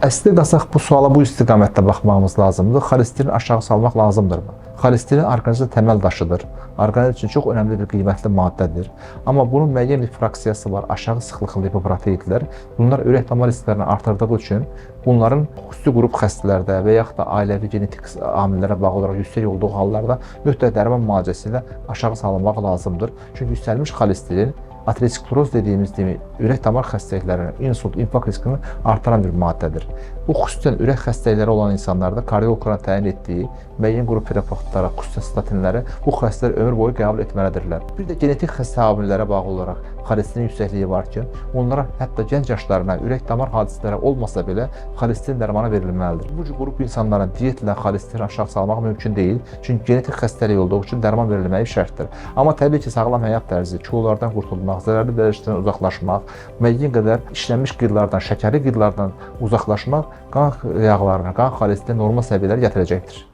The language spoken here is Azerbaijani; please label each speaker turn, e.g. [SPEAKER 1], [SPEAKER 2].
[SPEAKER 1] Əsli qalsaq bu suala bu istiqamətdə baxmağımız lazımdır. Xolesterini aşağı salmaq lazımdırmı? Xolesterin orqanizmdə təməl daşıdır. Orqanizm üçün çox önəmli bir qiymətli maddədir. Amma bunun müəyyən bir fraksiyası var. Aşağı sıxlıqlı lipoproteinlər. Bunlar ürək damar risklərini artırdığı üçün bunların xüsusi qrup xəstələrdə və yaxud da ailəvi genetik amillərə bağlı olaraq yüksək olduğu hallarda mütləq dərman müalicəsi ilə aşağı salınmaq lazımdır. Çünki yüksəlmiş xolesterin ateroskleroz dediyimiz ürək damar xəstəliklərinin, insult, infarkt riskini artıran bir maddədir. Bu xüsusən ürək xəstəlikləri olan insanlarda kardiologların təyin etdiyi müəyyən qrup preparatlara, xüsusən statinləri bu xəstələr ömür boyu qəbul etməlidirlər. Bir də genetik xəstə amillərə bağlı olaraq xolesterin yüksəkliyi var ki, onlara hətta gənc yaşlarına ürək damar hadisələri olmasa belə xolesterin dərmanı verilməlidir. Bu qrup insanların diyetlə xolesterin aşağı salmaq mümkün deyil. Çünki genetik xəstəlik olduğu üçün dərman verilməyi şərtdir. Amma təbii ki, sağlam həyat tərzi, kilolardan qurtulmaq, zərərli dəyişiklikdən uzaqlaşmaq, müəyyən qədər işlənmiş qidlardan, şəkərli qidlardan uzaqlaşmaq qan yağlarına, qan xolesterin normal səviyyələri gətirəcəkdir.